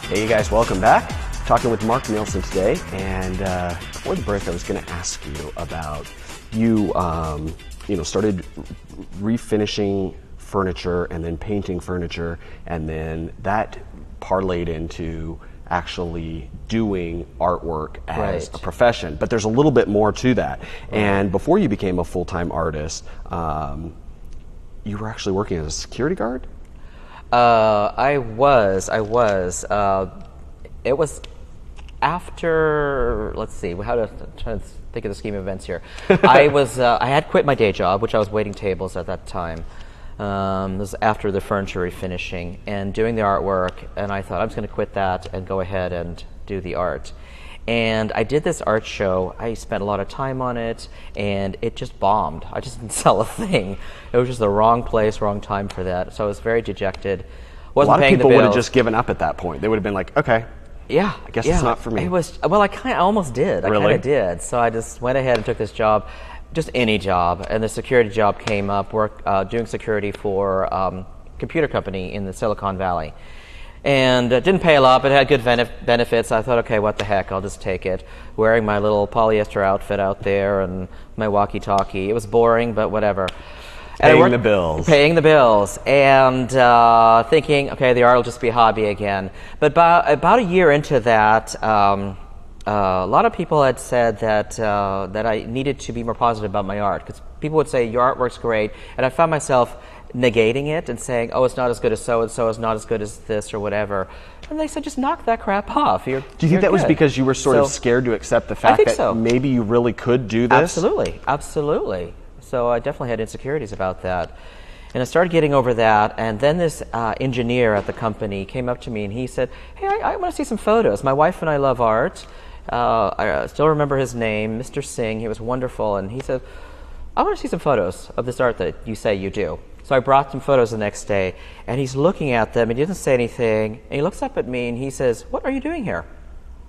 Hey, you guys, welcome back. Talking with Mark Nilsson today, and before the break, I was going to ask you about you started refinishing furniture and then painting furniture, and then that parlayed into actually doing artwork as a profession. But there's a little bit more to that. And before you became a full-time artist, you were actually working as a security guard? I was. It was after, let's see, how to try to think of the scheme of events here. I had quit my day job, which I was waiting tables at that time. This was after the furniture refinishing and doing the artwork, and I thought I was going to quit that and go ahead and do the art. And I did this art show. I spent a lot of time on it, and it just bombed. I just didn't sell a thing. It was just the wrong place, wrong time for that. So I was very dejected. A lot of people would have just given up at that point. They would have been like, okay, yeah, I guess it's not for me. It was, well, I almost did. I kind of did. So I just went ahead and took this job, just any job, and the security job came up, doing security for a computer company in the Silicon Valley. And it didn't pay a lot, but it had good benefits. I thought, okay, what the heck, I'll just take it. Wearing my little polyester outfit out there and my walkie-talkie. It was boring, but whatever. Paying the bills. Paying the bills. And thinking, okay, the art will just be a hobby again. But about a year into that, a lot of people had said that I needed to be more positive about my art, because people would say, your artwork's great, and I found myself negating it and saying, oh, it's not as good as so-and-so, it's not as good as this or whatever. And they said, just knock that crap off. Do you think that was because you were sort of scared to accept the fact that maybe you really could do this? Absolutely, absolutely. So I definitely had insecurities about that. And I started getting over that, and then this engineer at the company came up to me and he said, hey, I want to see some photos. My wife and I love art. I still remember his name, Mr. Singh. He was wonderful, and he said, I want to see some photos of this art that you say you do. So I brought some photos the next day, and he's looking at them, and he doesn't say anything, and he looks up at me, and he says, what are you doing here?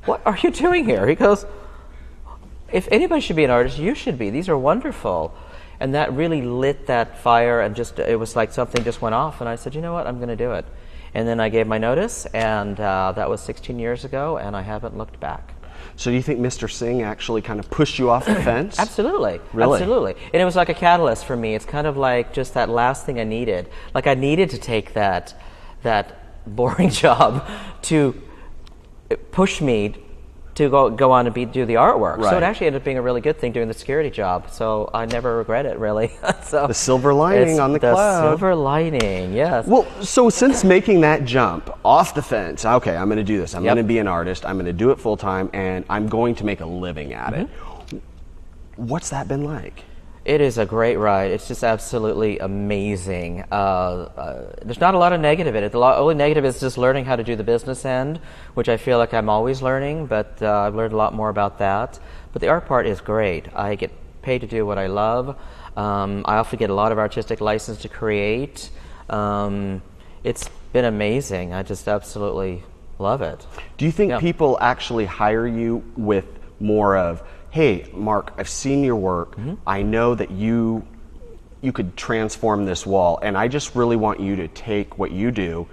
What are you doing here? He goes, if anybody should be an artist, you should be. These are wonderful. And that really lit that fire, and it was like something just went off, and I said, you know what, I'm going to do it. And then I gave my notice, and that was 16 years ago, and I haven't looked back. So do you think Mr. Singh actually kind of pushed you off the fence? Absolutely. Really? Absolutely. And it was like a catalyst for me. It's kind of like just that last thing I needed. Like I needed to take that boring job to push me to go on and do the artwork. Right. So it actually ended up being a really good thing doing the security job. So I never regret it, really. So the silver lining on the cloud. The silver lining, yes. Well, so since making that jump off the fence, okay, I'm going to do this. I'm going to be an artist. I'm going to do it full time, and I'm going to make a living at it. What's that been like? It is a great ride. It's just absolutely amazing. There's not a lot of negative in it. The only negative is just learning how to do the business end, which I feel like I'm always learning, but I've learned a lot more about that. But the art part is great. I get paid to do what I love. I also get a lot of artistic license to create. It's been amazing. I just absolutely love it. Do you think people actually hire you with more of, hey, Mark, I've seen your work. I know that you could transform this wall, and I just really want you to take what you do.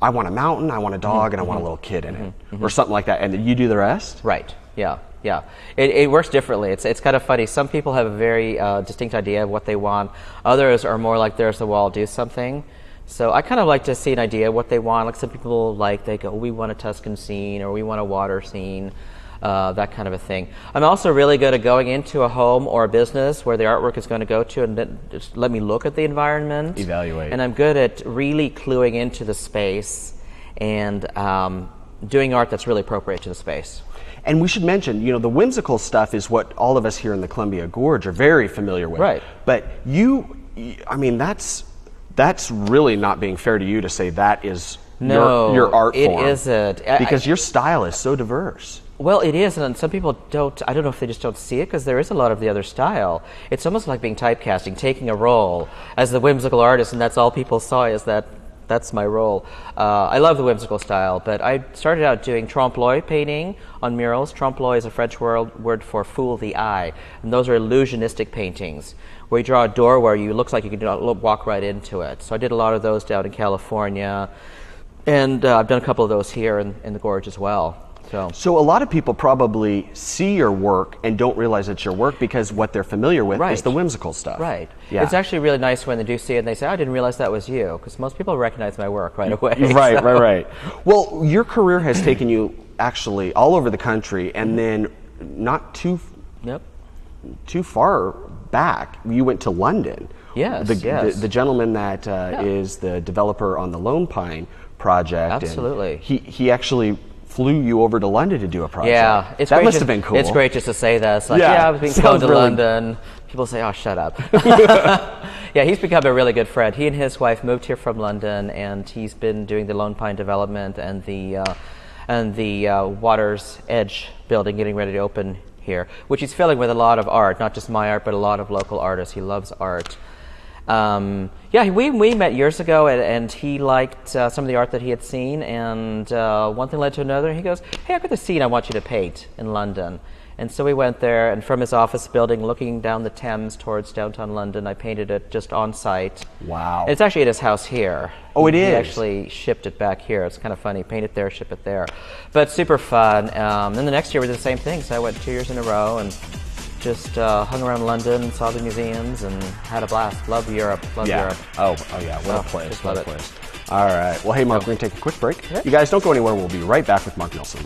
I want a mountain, I want a dog, and I want a little kid in it, or something like that, and then you do the rest? Right, yeah. It works differently. It's kind of funny. Some people have a very distinct idea of what they want. Others are more like, there's the wall, do something. So I kind of like to see an idea of what they want. Like some people, they go, we want a Tuscan scene, or we want a water scene. That kind of a thing. I'm also really good at going into a home or a business where the artwork is going to go to, and then just let me look at the environment. Evaluate. And I'm good at really cluing into the space and doing art that's really appropriate to the space. And we should mention, the whimsical stuff is what all of us here in the Columbia Gorge are very familiar with. Right. But that's really not being fair to you to say that is your art form. It isn't. Because your style is so diverse. Well, it is, and some people don't, I don't know if they just don't see it, because there is a lot of the other style. It's almost like being typecasting, taking a role as the whimsical artist, and that's all people saw is that's my role. I love the whimsical style, but I started out doing trompe-l'oeil painting on murals. Trompe-l'oeil is a French word for fool the eye, and those are illusionistic paintings, where you draw a door where you looks like you can walk right into it. So I did a lot of those down in California. And I've done a couple of those here in the Gorge as well. So a lot of people probably see your work and don't realize it's your work because what they're familiar with is the whimsical stuff. Right. Yeah. It's actually really nice when they do see it and they say, I didn't realize that was you, because most people recognize my work right away. Right. Well, your career has taken you actually all over the country, and then not too far back, you went to London. Yes, the gentleman that is the developer on the Lone Pine project. Absolutely. He actually flew you over to London to do a project. Yeah, that must have been cool. It's great just to say that. It's like, I was being flown to London. People say, oh, shut up. Yeah, he's become a really good friend. He and his wife moved here from London, and he's been doing the Lone Pine development and the Water's Edge building getting ready to open here, which he's filling with a lot of art, not just my art, but a lot of local artists. He loves art. We met years ago, and he liked some of the art that he had seen, and one thing led to another, and he goes, hey, I've got this scene I want you to paint in London. And so we went there, and from his office building, looking down the Thames towards downtown London, I painted it just on site. Wow. And it's actually at his house here. Oh, it is? He actually shipped it back here. It's kind of funny. Paint it there, ship it there. But super fun. Then the next year we did the same thing, so I went 2 years in a row, and just hung around London, saw the museums, and had a blast. Love Europe. Love Europe. Oh yeah. What a place. Just love it. All right. Well, hey, Mark, we're going to take a quick break. You guys don't go anywhere. We'll be right back with Mark Nilsson.